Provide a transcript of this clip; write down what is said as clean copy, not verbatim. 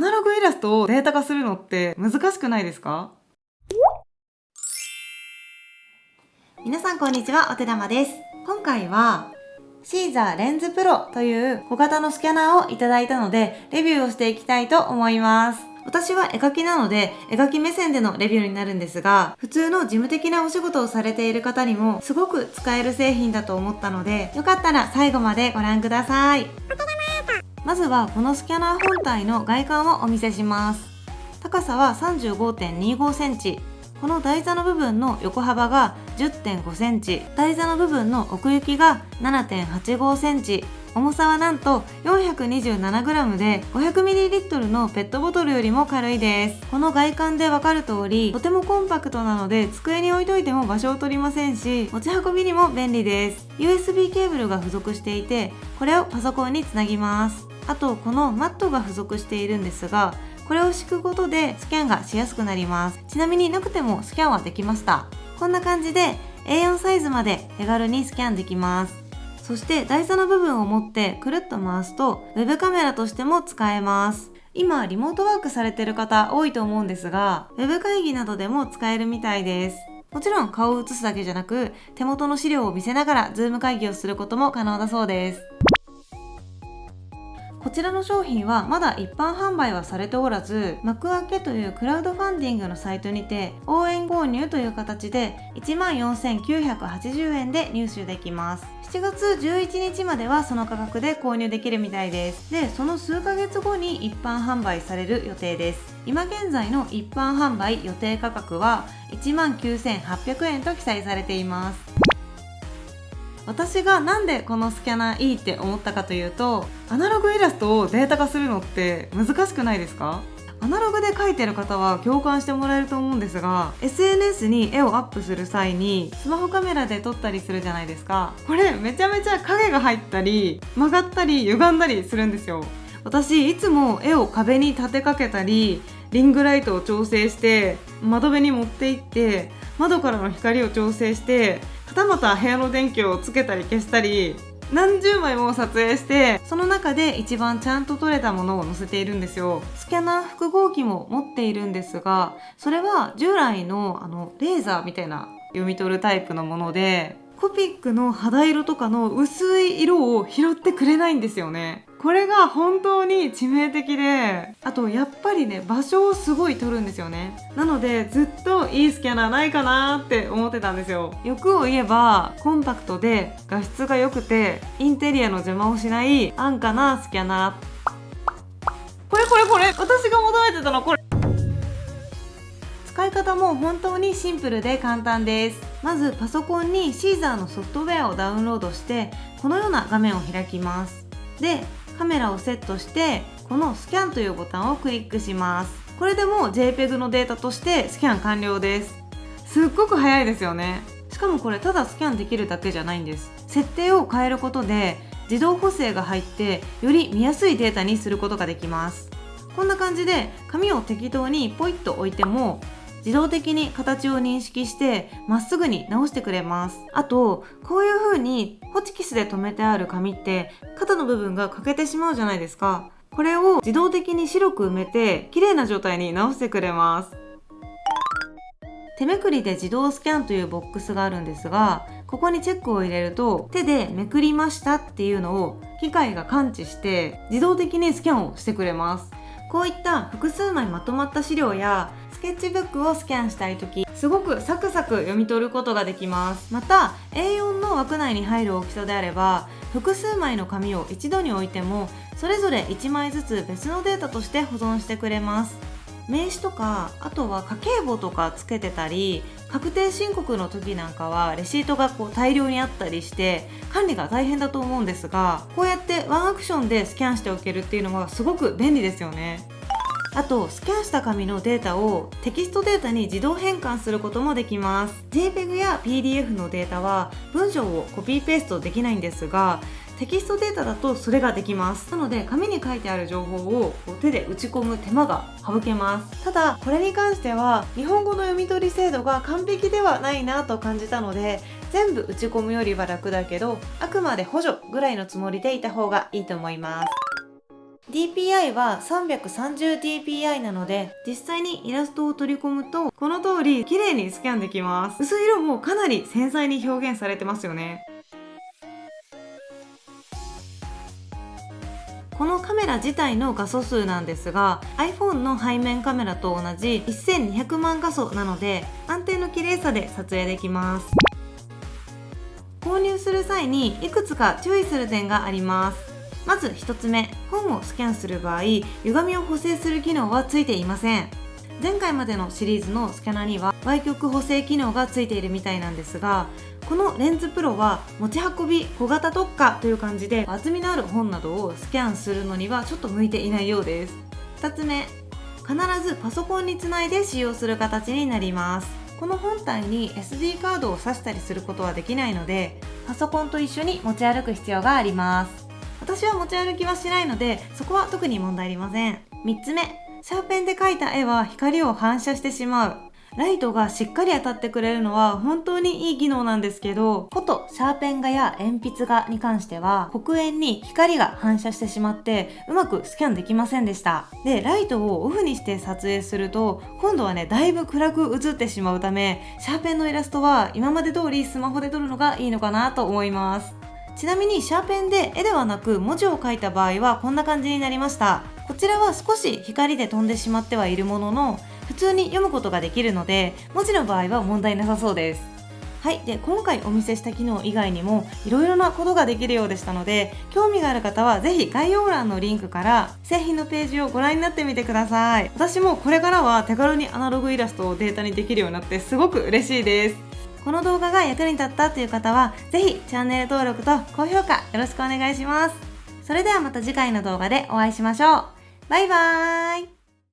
ナログイラストをデータ化するのって難しくないですか？皆さんこんにちは、お手玉です。今回はシーザーレンズプロという小型のスキャナーをいただいたのでレビューをしていきたいと思います。私は絵描きなので絵描き目線でのレビューになるんですが、普通の事務的なお仕事をされている方にもすごく使える製品だと思ったので、よかったら最後までご覧ください。まずはこのスキャナー本体の外観をお見せします。高さは 35.25 センチ。この台座の部分の横幅が 10.5 センチ、台座の部分の奥行きが 7.85 センチ、重さはなんと 427g で 500ml のペットボトルよりも軽いです。この外観でわかる通り、とてもコンパクトなので机に置いといても場所を取りませんし、持ち運びにも便利です。USB ケーブルが付属していて、これをパソコンにつなぎます。あとこのマットが付属しているんですが、これを敷くことでスキャンがしやすくなります。ちなみになくてもスキャンはできました。こんな感じで A4 サイズまで手軽にスキャンできます。そして台座の部分を持ってくるっと回すとウェブカメラとしても使えます。今リモートワークされてる方多いと思うんですが、ウェブ会議などでも使えるみたいです。もちろん顔を映すだけじゃなく、手元の資料を見せながらズーム会議をすることも可能だそうです。こちらの商品はまだ一般販売はされておらず、幕開けというクラウドファンディングのサイトにて応援購入という形で 14,980 円で入手できます。7月11日まではその価格で購入できるみたいです。で、その数ヶ月後に一般販売される予定です。今現在の一般販売予定価格は 19,800 円と記載されています。私がなんでこのスキャナーいいって思ったかというと、アナログイラストをデータ化するのって難しくないですか？アナログで描いてる方は共感してもらえると思うんですが、 SNS に絵をアップする際にスマホカメラで撮ったりするじゃないですか。これめちゃめちゃ影が入ったり曲がったり歪んだりするんですよ。私いつも絵を壁に立てかけたり、リングライトを調整して窓辺に持って行って窓からの光を調整して、はたまた部屋の電気をつけたり消したり、何十枚も撮影して、その中で一番ちゃんと撮れたものを載せているんですよ。スキャナー複合機も持っているんですが、それは従来のレーザーみたいな読み取るタイプのもので、コピックの肌色とかの薄い色を拾ってくれないんですよね。これが本当に致命的で、あとやっぱりね、場所をすごい取るんですよね。なのでずっといいスキャナーないかなって思ってたんですよ。欲を言えばコンパクトで画質が良くてインテリアの邪魔をしない安価なスキャナー。これ私が求めてたのこれ。使い方も本当にシンプルで簡単です。まずパソコンにシーザーのソフトウェアをダウンロードして、このような画面を開きます。で、カメラをセットしてこのスキャンというボタンをクリックします。これでもう JPEG のデータとしてスキャン完了です。すっごく早いですよね。しかもこれただスキャンできるだけじゃないんです。設定を変えることで自動補正が入ってより見やすいデータにすることができます。こんな感じで紙を適当にポイッと置いても自動的に形を認識してまっすぐに直してくれます。あとこういう風にホチキスで留めてある紙って肩の部分が欠けてしまうじゃないですか。これを自動的に白く埋めて綺麗な状態に直してくれます。手めくりで自動スキャンというボックスがあるんですが、ここにチェックを入れると手でめくりましたっていうのを機械が感知して自動的にスキャンをしてくれます。こういった複数枚まとまった資料やスケッチブックをスキャンしたいとき、すごくサクサク読み取ることができます。また A4 の枠内に入る大きさであれば、複数枚の紙を一度に置いてもそれぞれ1枚ずつ別のデータとして保存してくれます。名刺とか、あとは家計簿とかつけてたり、確定申告の時なんかはレシートが大量にあったりして管理が大変だと思うんですが、こうやってワンアクションでスキャンしておけるっていうのはすごく便利ですよね。あとスキャンした紙のデータをテキストデータに自動変換することもできます。 JPEG や PDF のデータは文章をコピーペーストできないんですが、テキストデータだとそれができます。なので紙に書いてある情報を手で打ち込む手間が省けます。ただこれに関しては日本語の読み取り精度が完璧ではないなと感じたので、全部打ち込むよりは楽だけどあくまで補助ぐらいのつもりでいた方がいいと思います。DPI は 330dpi なので、実際にイラストを取り込むとこの通り綺麗にスキャンできます。薄い色もかなり繊細に表現されてますよね。このカメラ自体の画素数なんですが、 iPhone の背面カメラと同じ1200万画素なので、安定の綺麗さで撮影できます。購入する際にいくつか注意する点があります。まず1つ目、本をスキャンする場合、歪みを補正する機能はついていません。前回までのシリーズのスキャナには歪曲補正機能がついているみたいなんですが、このレンズプロは持ち運び小型特化という感じで、厚みのある本などをスキャンするのにはちょっと向いていないようです。2つ目、必ずパソコンにつないで使用する形になります。この本体に SD カードを挿したりすることはできないので、パソコンと一緒に持ち歩く必要があります。私は持ち歩きはしないので、そこは特に問題ありません。3つ目、シャーペンで描いた絵は光を反射してしまう。ライトがしっかり当たってくれるのは本当にいい機能なんですけど、ことシャーペン画や鉛筆画に関しては黒鉛に光が反射してしまってうまくスキャンできませんでした。で、ライトをオフにして撮影すると今度はね、だいぶ暗く映ってしまうため、シャーペンのイラストは今まで通りスマホで撮るのがいいのかなと思います。ちなみにシャーペンで絵ではなく文字を書いた場合はこんな感じになりました。こちらは少し光で飛んでしまってはいるものの、普通に読むことができるので文字の場合は問題なさそうです。はい。で、今回お見せした機能以外にもいろいろなことができるようでしたので、興味がある方はぜひ概要欄のリンクから製品のページをご覧になってみてください。私もこれからは手軽にアナログイラストをデータにできるようになってすごく嬉しいです。この動画が役に立ったという方はぜひチャンネル登録と高評価よろしくお願いします。それではまた次回の動画でお会いしましょう。バイバーイ。